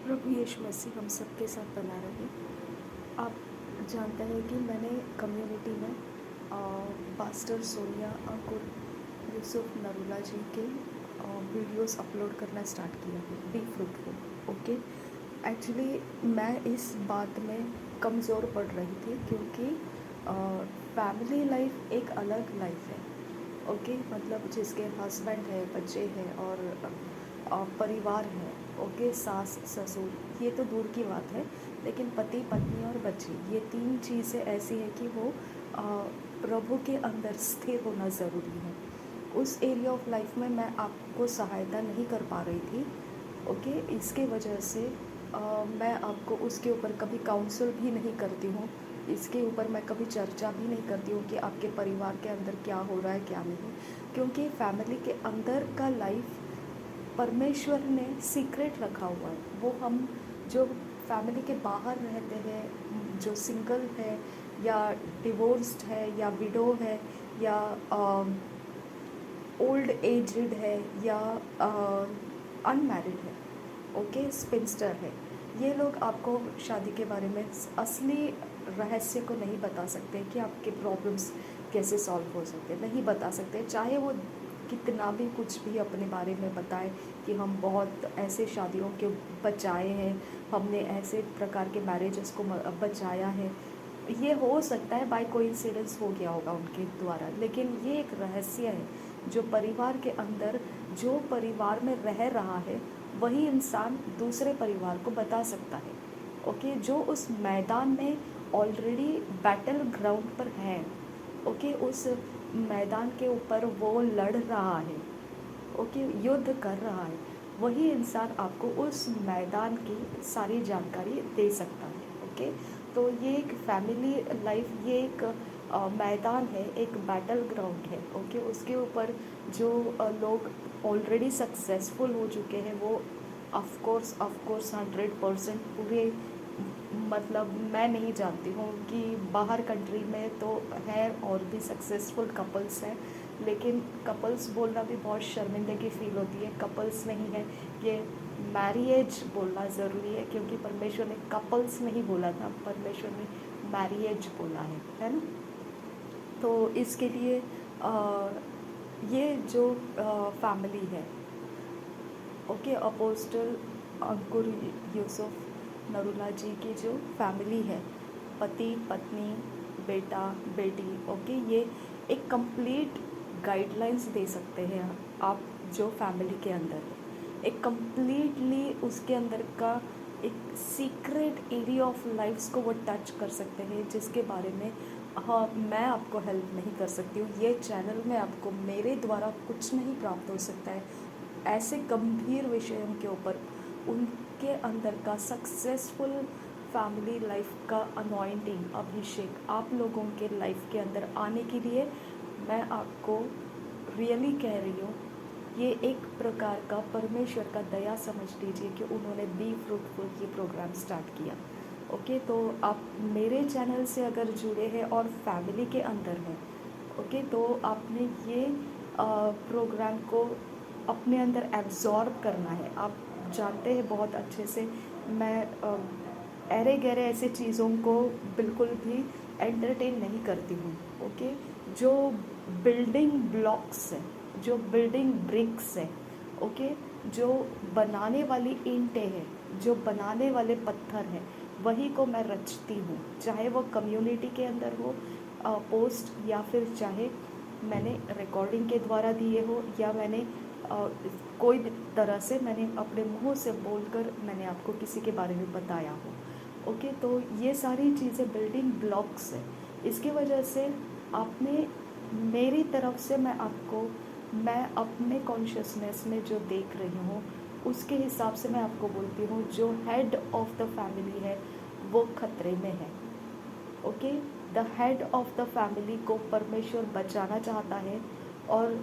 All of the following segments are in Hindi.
प्रभु यीशु मसीह हम सबके साथ बना रहे। आप जानते हैं कि मैंने कम्युनिटी में पास्टर सोनिया अंकुर यूसुफ नरूला जी के वीडियोस अपलोड करना स्टार्ट किया है, बी फ्रूटफुल। ओके, एक्चुअली मैं इस बात में कमज़ोर पड़ रही थी क्योंकि फैमिली लाइफ एक अलग लाइफ है। ओके, मतलब जिसके हस्बैंड है, बच्चे हैं और परिवार है। ओके, सास ससुर ये तो दूर की बात है, लेकिन पति पत्नी और बच्चे ये तीन चीज़ें ऐसी हैं कि वो प्रभु के अंदर स्थिर होना ज़रूरी है। उस एरिया ऑफ लाइफ में मैं आपको सहायता नहीं कर पा रही थी। ओके, इसके वजह से मैं आपको उसके ऊपर कभी काउंसल भी नहीं करती हूँ। इसके ऊपर मैं कभी चर्चा भी नहीं करती हूँ कि आपके परिवार के अंदर क्या हो रहा है क्या नहीं, क्योंकि फैमिली के अंदर का लाइफ परमेश्वर ने सीक्रेट रखा हुआ है। वो हम जो फैमिली के बाहर रहते हैं, जो सिंगल है या डिवोर्स्ड है या विडो है या ओल्ड एजड है या अनमैरिड है, ओके, स्पिंस्टर है, ये लोग आपको शादी के बारे में असली रहस्य को नहीं बता सकते कि आपके प्रॉब्लम्स कैसे सॉल्व हो सकते हैं, नहीं बता सकते। चाहे वो कितना भी कुछ भी अपने बारे में बताए कि हम बहुत ऐसे शादियों के बचाए हैं, हमने ऐसे प्रकार के मैरिजेस को बचाया है, ये हो सकता है बाय कोइंसिडेंस हो गया होगा उनके द्वारा, लेकिन ये एक रहस्य है जो परिवार के अंदर, जो परिवार में रह रहा है वही इंसान दूसरे परिवार को बता सकता है। ओके, जो उस मैदान में ऑलरेडी बैटल ग्राउंड पर है, ओके, उस मैदान के ऊपर वो लड़ रहा है, ओके, युद्ध कर रहा है, वही इंसान आपको उस मैदान की सारी जानकारी दे सकता है। ओके, तो ये एक फैमिली लाइफ, ये एक मैदान है, एक बैटल ग्राउंड है। ओके, उसके ऊपर जो लोग ऑलरेडी सक्सेसफुल हो चुके हैं वो ऑफ कोर्स 100% पूरे, मतलब मैं नहीं जानती हूँ कि बाहर कंट्री में तो है और भी सक्सेसफुल कपल्स हैं, लेकिन कपल्स बोलना भी बहुत शर्मिंदगी फील होती है। कपल्स नहीं है, ये मैरिएज बोलना ज़रूरी है, क्योंकि परमेश्वर ने कपल्स नहीं बोला था, परमेश्वर ने मैरिएज बोला है ना। तो इसके लिए ये जो फैमिली है, ओके, अपोस्टल अंकुर यूसुफ नरूला जी की जो फैमिली है, पति पत्नी बेटा बेटी, ओके, ये एक कंप्लीट गाइडलाइंस दे सकते हैं आप जो फैमिली के अंदर है, एक कंप्लीटली उसके अंदर का एक सीक्रेट एरिया ऑफ लाइफ्स को वो टच कर सकते हैं, जिसके बारे में हाँ मैं आपको हेल्प नहीं कर सकती हूँ। ये चैनल में आपको मेरे द्वारा कुछ नहीं प्राप्त हो सकता है। ऐसे गंभीर विषयों के ऊपर उनके अंदर का सक्सेसफुल फैमिली लाइफ का अनॉइंटिंग अभिषेक आप लोगों के लाइफ के अंदर आने के लिए मैं आपको रियली कह रही हूँ, ये एक प्रकार का परमेश्वर का दया समझ लीजिए कि उन्होंने बी फ्रूटफुल ये प्रोग्राम स्टार्ट किया। ओके, तो आप मेरे चैनल से अगर जुड़े हैं और फैमिली के अंदर हैं, ओके, तो आपने ये प्रोग्राम को अपने अंदर एब्जॉर्ब करना है। आप जानते हैं बहुत अच्छे से, मैं अरे गहरे ऐसे चीज़ों को बिल्कुल भी एंटरटेन नहीं करती हूँ। ओके, जो बिल्डिंग ब्लॉक्स हैं, जो बिल्डिंग ब्रिक्स हैं, ओके, जो बनाने वाली ईंटें हैं, जो बनाने वाले पत्थर हैं, वही को मैं रचती हूँ, चाहे वो कम्युनिटी के अंदर हो पोस्ट, या फिर चाहे मैंने रिकॉर्डिंग के द्वारा दिए हो, या मैंने कोई भी तरह से मैंने अपने मुंह से बोलकर मैंने आपको किसी के बारे में बताया हो। ओके, तो ये सारी चीज़ें बिल्डिंग ब्लॉक्स है। इसकी वजह से आपने मेरी तरफ से मैं अपने कॉन्शियसनेस में जो देख रही हूँ उसके हिसाब से मैं आपको बोलती हूँ, जो हेड ऑफ द फैमिली है वो खतरे में है। Okay, the head of the family को परमेश्वर बचाना चाहता है, और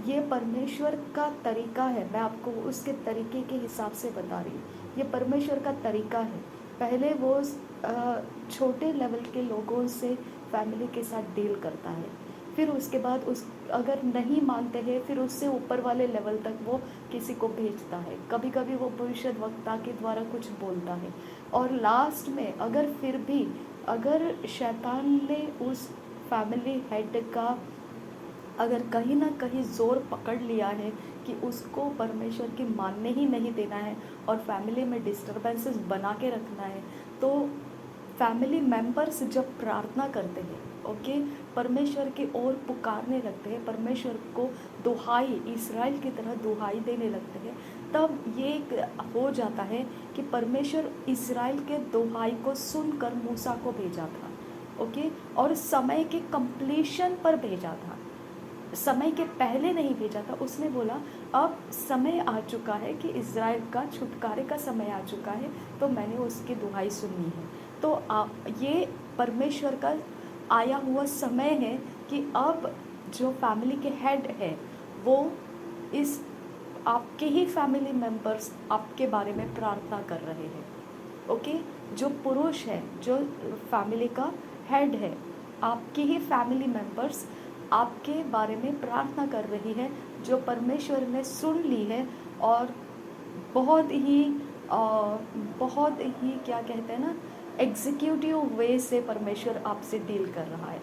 ये परमेश्वर का तरीका है। मैं आपको उसके तरीके के हिसाब से बता रही हूँ, ये परमेश्वर का तरीका है। पहले वो छोटे लेवल के लोगों से फैमिली के साथ डील करता है, फिर उसके बाद उस अगर नहीं मानते हैं फिर उससे ऊपर वाले लेवल तक वो किसी को भेजता है, कभी कभी वो भविष्यद्वक्ता के द्वारा कुछ बोलता है, और लास्ट में अगर फिर भी अगर शैतान ने उस फैमिली हेड का अगर कहीं ना कहीं ज़ोर पकड़ लिया है कि उसको परमेश्वर की मानने ही नहीं देना है और फैमिली में डिस्टरबेंसेस बना के रखना है, तो फैमिली मेंबर्स जब प्रार्थना करते हैं, ओके, परमेश्वर की ओर पुकारने लगते हैं, परमेश्वर को दुहाई इज़राइल की तरह दुहाई देने लगते हैं, तब ये हो जाता है कि परमेश्वर इज़राइल के दुहाई को सुनकर मूसा को भेजा था, ओके, और समय के कंप्लीशन पर भेजा था, समय के पहले नहीं भेजा था। उसने बोला अब समय आ चुका है कि इज़राइल का छुटकारे का समय आ चुका है, तो मैंने उसकी दुहाई सुननी है। तो ये परमेश्वर का आया हुआ समय है कि अब जो फैमिली के हेड है वो इस आपके ही फैमिली मेंबर्स आपके बारे में प्रार्थना कर रहे हैं, ओके, जो पुरुष है, जो फैमिली का हेड है, आपकी ही फैमिली मेंबर्स आपके बारे में प्रार्थना कर रही है, जो परमेश्वर ने सुन ली है, और बहुत ही बहुत ही क्या कहते हैं ना, एग्जीक्यूटिव वे से परमेश्वर आपसे डील कर रहा है,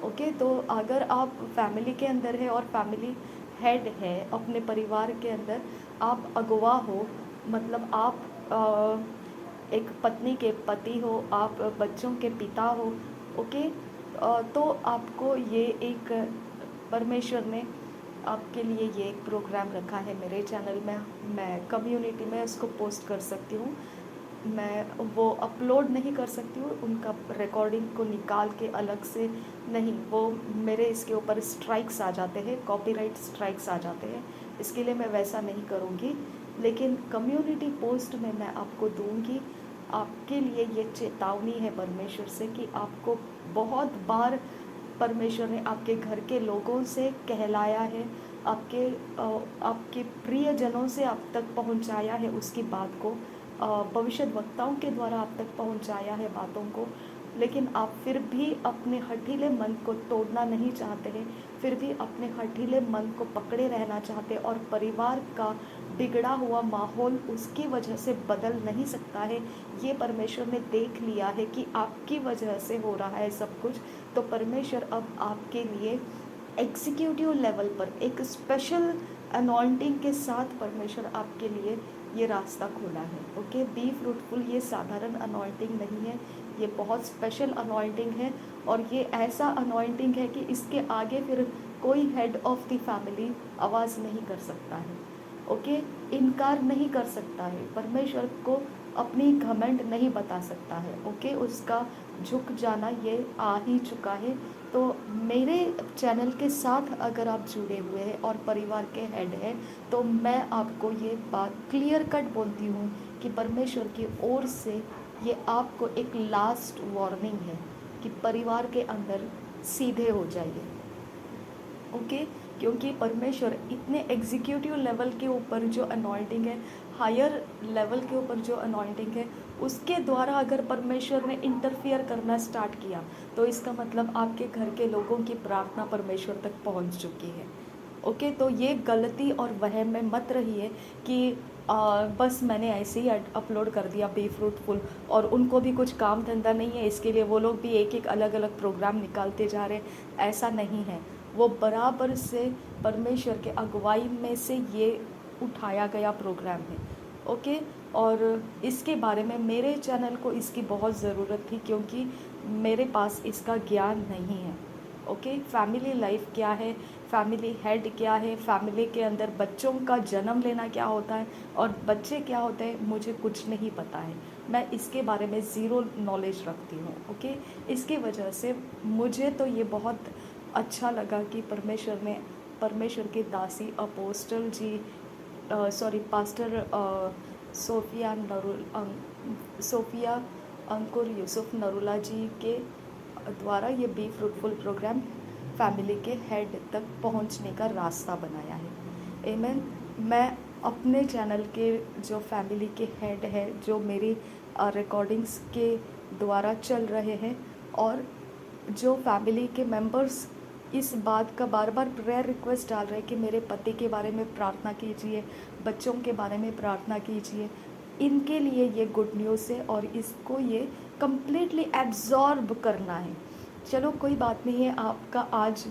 ओके। तो अगर आप फैमिली के अंदर है और फैमिली हेड है, अपने परिवार के अंदर आप अगुवा हो, मतलब आप एक पत्नी के पति हो, आप बच्चों के पिता हो, ओके, तो आपको ये एक परमेश्वर ने आपके लिए ये एक प्रोग्राम रखा है मेरे चैनल में, मैं कम्युनिटी में इसको पोस्ट कर सकती हूँ, मैं वो अपलोड नहीं कर सकती हूँ, उनका रिकॉर्डिंग को निकाल के अलग से नहीं, वो मेरे इसके ऊपर स्ट्राइक्स आ जाते हैं, कॉपीराइट स्ट्राइक्स आ जाते हैं, इसके लिए मैं वैसा नहीं करूँगी, लेकिन कम्युनिटी पोस्ट में मैं आपको दूँगी। आपके लिए ये चेतावनी है परमेश्वर से कि आपको बहुत बार परमेश्वर ने आपके घर के लोगों से कहलाया है, आपके प्रियजनों से आप तक पहुंचाया है उसकी बात को, भविष्यद्वक्ताओं के द्वारा आप तक पहुंचाया है बातों को, लेकिन आप फिर भी अपने हठीले मन को तोड़ना नहीं चाहते हैं, फिर भी अपने हठीले मन को पकड़े रहना चाहते हैं, और परिवार का बिगड़ा हुआ माहौल उसकी वजह से बदल नहीं सकता है। ये परमेश्वर ने देख लिया है कि आपकी वजह से हो रहा है सब कुछ, तो परमेश्वर अब आपके लिए एग्जीक्यूटिव लेवल पर एक स्पेशल अनॉइंटिंग के साथ परमेश्वर आपके लिए ये रास्ता खोला है, ओके। बी फ्रूटफुल ये साधारण अनॉइंटिंग नहीं है, ये बहुत स्पेशल अनॉइंटिंग है, और ये ऐसा अनॉइंटिंग है कि इसके आगे फिर कोई हेड ऑफ द फैमिली आवाज़ नहीं कर सकता है, ओके, इनकार नहीं कर सकता है, परमेश्वर को अपनी घमंड नहीं बता सकता है, ओके, उसका झुक जाना ये आ ही चुका है। तो मेरे चैनल के साथ अगर आप जुड़े हुए हैं और परिवार के हेड हैं, तो मैं आपको ये बात क्लियर कट बोलती हूँ कि परमेश्वर की ओर से ये आपको एक लास्ट वार्निंग है कि परिवार के अंदर सीधे हो जाइए, ओके, क्योंकि परमेश्वर इतने एग्जीक्यूटिव लेवल के ऊपर जो अनॉइंटिंग है, हायर लेवल के ऊपर जो अनॉइंटिंग है, उसके द्वारा अगर परमेश्वर ने इंटरफियर करना स्टार्ट किया, तो इसका मतलब आपके घर के लोगों की प्रार्थना परमेश्वर तक पहुंच चुकी है, ओके। तो ये गलती और वहम में मत रहिए कि बस मैंने ऐसे ही अपलोड कर दिया बी फ्रूटफुल, और उनको भी कुछ काम धंधा नहीं है, इसके लिए वो लोग भी एक एक अलग अलग प्रोग्राम निकालते जा रहे हैं, ऐसा नहीं है। वो बराबर से परमेश्वर के अगुवाई में से ये उठाया गया प्रोग्राम है, ओके। और इसके बारे में मेरे चैनल को इसकी बहुत ज़रूरत थी, क्योंकि मेरे पास इसका ज्ञान नहीं है, ओके। फैमिली लाइफ क्या है, फैमिली हेड क्या है, फैमिली के अंदर बच्चों का जन्म लेना क्या होता है और बच्चे क्या होते हैं, मुझे कुछ नहीं पता है, मैं इसके बारे में ज़ीरो नॉलेज रखती हूँ, ओके। इसकी वजह से मुझे तो ये बहुत अच्छा लगा कि परमेश्वर की दासी अपोस्टल जी, सॉरी पास्टर सोफिया अंकुर यूसुफ नरूला जी के द्वारा ये बी फ्रूटफुल प्रोग्राम फैमिली के हेड तक पहुंचने का रास्ता बनाया है, आमीन। मैं अपने चैनल के जो फैमिली के हेड है, जो मेरी रिकॉर्डिंग्स के द्वारा चल रहे हैं, और जो फैमिली के मेंबर्स इस बात का बार बार प्रेयर रिक्वेस्ट डाल रहे हैं कि मेरे पति के बारे में प्रार्थना कीजिए, बच्चों के बारे में प्रार्थना कीजिए। इनके लिए ये गुड न्यूज़ है और इसको ये कम्प्लीटली एब्जॉर्ब करना है। चलो कोई बात नहीं है, आपका आज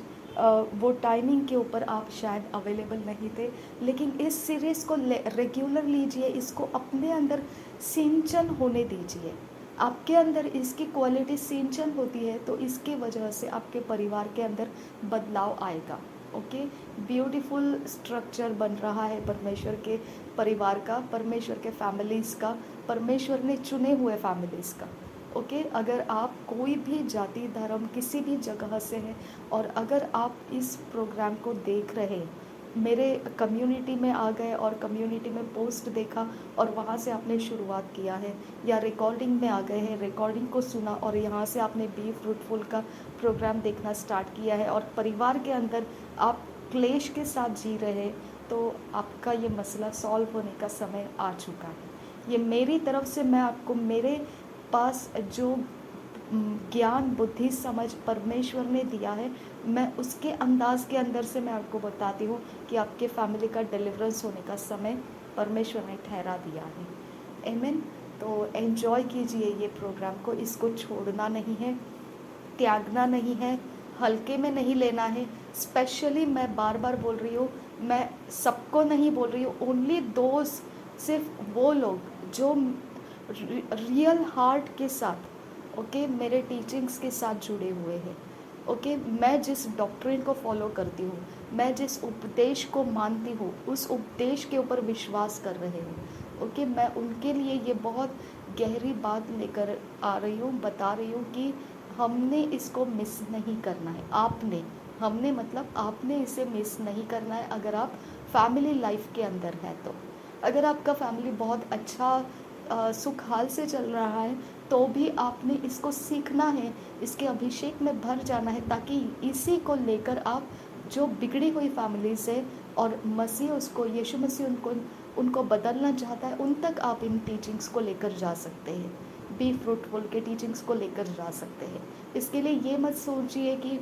वो टाइमिंग के ऊपर आप शायद अवेलेबल नहीं थे, लेकिन इस सीरीज़ को रेगुलर लीजिए, इसको अपने अंदर सिंचन होने दीजिए। आपके अंदर इसकी क्वालिटी सिंचन होती है तो इसकी वजह से आपके परिवार के अंदर बदलाव आएगा। ओके, ब्यूटीफुल स्ट्रक्चर बन रहा है परमेश्वर के परिवार का, परमेश्वर के फैमिलीज़ का, परमेश्वर ने चुने हुए फैमिलीज़ का। ओके, अगर आप कोई भी जाति धर्म किसी भी जगह से हैं और अगर आप इस प्रोग्राम को देख रहे हैं, मेरे कम्युनिटी में आ गए और कम्युनिटी में पोस्ट देखा और वहाँ से आपने शुरुआत किया है, या रिकॉर्डिंग में आ गए हैं, रिकॉर्डिंग को सुना और यहाँ से आपने बी फ्रूटफुल का प्रोग्राम देखना स्टार्ट किया है और परिवार के अंदर आप क्लेश के साथ जी रहे हैं, तो आपका ये मसला सॉल्व होने का समय आ चुका है। ये मेरी तरफ से मैं आपको मेरे पास जो ज्ञान बुद्धि समझ परमेश्वर ने दिया है, मैं उसके अंदाज के अंदर से मैं आपको बताती हूँ कि आपके फैमिली का डिलीवरेंस होने का समय परमेश्वर ने ठहरा दिया है। आमीन। तो एंजॉय कीजिए ये प्रोग्राम को, इसको छोड़ना नहीं है, त्यागना नहीं है, हल्के में नहीं लेना है। स्पेशली मैं बार बार बोल रही हूँ, मैं सबको नहीं बोल रही हूँ, ओनली दोस्त, सिर्फ वो लोग जो रियल हार्ट के साथ ओके मेरे टीचिंग्स के साथ जुड़े हुए हैं। ओके, मैं जिस डॉक्ट्रिन को फॉलो करती हूँ, मैं जिस उपदेश को मानती हूँ, उस उपदेश के ऊपर विश्वास कर रहे हूँ। ओके, मैं उनके लिए ये बहुत गहरी बात लेकर आ रही हूँ, बता रही हूँ कि हमने इसको मिस नहीं करना है। आपने, हमने मतलब आपने इसे मिस नहीं करना है अगर आप फैमिली लाइफ के अंदर है तो। अगर आपका फैमिली बहुत अच्छा सुखहाल से चल रहा है तो भी आपने इसको सीखना है, इसके अभिषेक में भर जाना है, ताकि इसी को लेकर आप जो बिगड़ी हुई फैमिलीज़ है और मसीह उसको, यीशु मसीह उनको बदलना चाहता है, उन तक आप इन टीचिंग्स को लेकर जा सकते हैं, बी फ्रूटफुल के टीचिंग्स को लेकर जा सकते हैं। इसके लिए ये मत सोचिए कि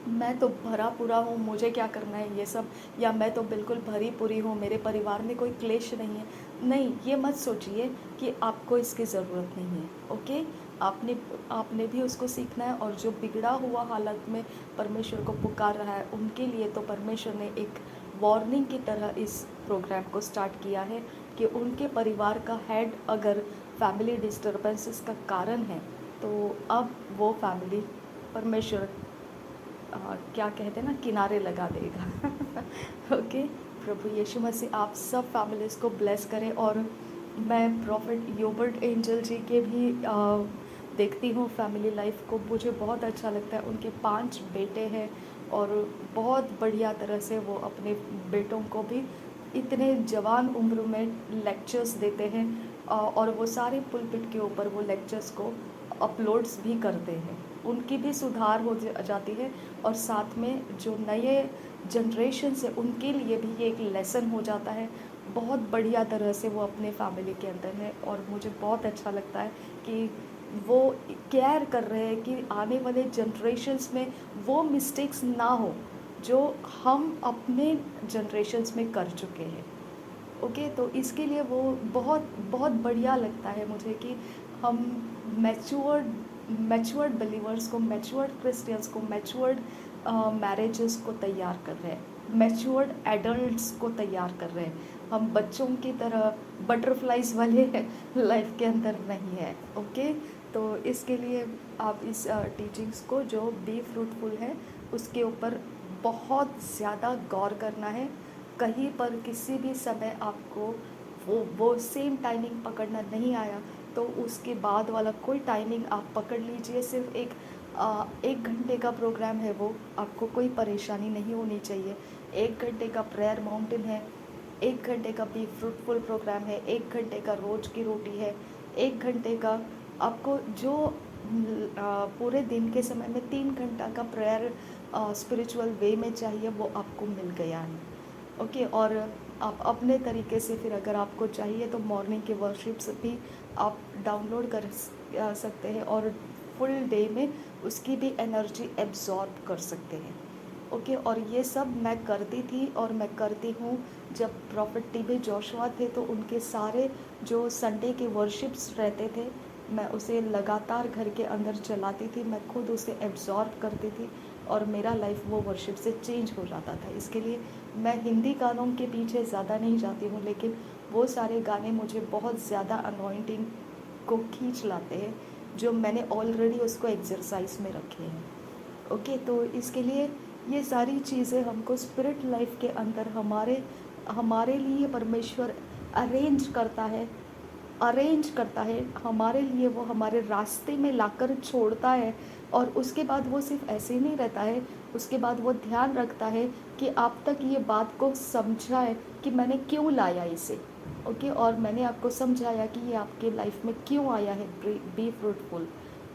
मैं तो भरा पूरा हूँ, मुझे क्या करना है ये सब, या मैं तो बिल्कुल भरी पूरी हूँ, मेरे परिवार में कोई क्लेश नहीं है। नहीं, ये मत सोचिए कि आपको इसकी ज़रूरत नहीं है। ओके, आपने भी उसको सीखना है, और जो बिगड़ा हुआ हालत में परमेश्वर को पुकार रहा है उनके लिए तो परमेश्वर ने एक वार्निंग की तरह इस प्रोग्राम को स्टार्ट किया है कि उनके परिवार का हेड अगर फैमिली डिस्टर्बेंसेस का कारण है तो अब वो फैमिली परमेश्वर क्या कहते हैं ना, किनारे लगा देगा। ओके, प्रभु यीशु मसीह आप सब फैमिलीज़ को ब्लेस करें। और मैं प्रॉफिट योबर्ट एंजल जी के भी देखती हूँ फैमिली लाइफ को, मुझे बहुत अच्छा लगता है। उनके 5 बेटे हैं और बहुत बढ़िया तरह से वो अपने बेटों को भी इतने जवान उम्र में लेक्चर्स देते हैं, और वो सारे पुलपिट के ऊपर वो लेक्चर्स को अपलोड्स भी करते हैं। उनकी भी सुधार हो जाती है और साथ में जो नए जनरेशन है उनके लिए भी ये एक लेसन हो जाता है। बहुत बढ़िया तरह से वो अपने फैमिली के अंदर है और मुझे बहुत अच्छा लगता है कि वो केयर कर रहे हैं कि आने वाले जनरेशन्स में वो मिस्टेक्स ना हो जो हम अपने जनरेशन्स में कर चुके हैं। ओके, तो इसके लिए वो बहुत बहुत बढ़िया लगता है मुझे कि हम मैच्योर्ड बिलीवर्स को, मैच्योर्ड क्रिश्चियंस को, मैच्योर्ड मैरिजेस को तैयार कर रहे हैं, मैच्योर्ड एडल्ट्स को तैयार कर रहे हैं। हम बच्चों की तरह बटरफ्लाइज वाले लाइफ के अंदर नहीं है। ओके, तो इसके लिए आप इस टीचिंग्स को जो बी फ्रूटफुल है उसके ऊपर बहुत ज़्यादा गौर करना है। कहीं पर किसी भी समय आपको वो सेम टाइमिंग पकड़ना नहीं आया तो उसके बाद वाला कोई टाइमिंग आप पकड़ लीजिए। सिर्फ एक घंटे का प्रोग्राम है वो, आपको कोई परेशानी नहीं होनी चाहिए। 1 घंटे का प्रेयर माउंटेन है, 1 घंटे का बी फ्रूटफुल प्रोग्राम है, 1 घंटे का रोज की रोटी है, 1 घंटे का आपको जो पूरे दिन के समय में 3 घंटा का प्रेयर स्पिरिचुअल वे में चाहिए वो आपको मिल गया है। ओके, और आप अपने तरीके से फिर अगर आपको चाहिए तो मॉर्निंग के वर्शिप्स भी आप डाउनलोड कर सकते हैं और फुल डे में उसकी भी एनर्जी एब्जॉर्ब कर सकते हैं। ओके, और ये सब मैं करती थी और मैं करती हूँ। जब प्रॉफिट टीबी जोशुआ थे तो उनके सारे जो संडे के वर्शिप्स रहते थे, मैं उसे लगातार घर के अंदर चलाती थी, मैं खुद उसे एब्जॉर्ब करती थी और मेरा लाइफ वो वर्शिप से चेंज हो जाता था। इसके लिए मैं हिंदी गानों के पीछे ज़्यादा नहीं जाती हूँ, लेकिन वो सारे गाने मुझे बहुत ज़्यादा अनॉइंटिंग को खींच लाते हैं, जो मैंने ऑलरेडी उसको एक्सरसाइज में रखे हैं। ओके, तो इसके लिए ये सारी चीज़ें हमको स्पिरिट लाइफ के अंदर हमारे हमारे लिए परमेश्वर अरेंज करता है हमारे लिए, वो हमारे रास्ते में लाकर छोड़ता है। और उसके बाद वो सिर्फ ऐसे ही नहीं रहता है, उसके बाद वो ध्यान रखता है कि आप तक ये बात को समझाए कि मैंने क्यों लाया इसे। ओके, और मैंने आपको समझाया कि ये आपके लाइफ में क्यों आया है। Be fruitful.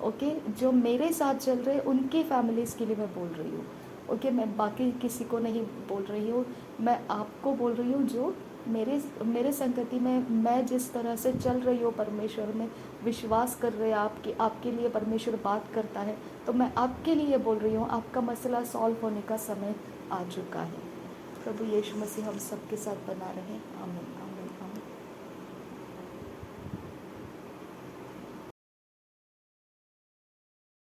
ओके, जो मेरे साथ चल रहे उनके फैमिलीज़ के लिए मैं बोल रही हूँ। ओके, मैं बाकी किसी को नहीं बोल रही हूँ, मैं आपको बोल रही हूँ जो मेरे मेरे संगति में मैं जिस तरह से चल रही हूँ, परमेश्वर में विश्वास कर रहे हैं आप कि आपके लिए परमेश्वर बात करता है, तो मैं आपके लिए बोल रही हूँ, आपका मसला सॉल्व होने का समय आ चुका है। प्रभु यीशु मसीह हम सबके साथ बना रहे। आमीन।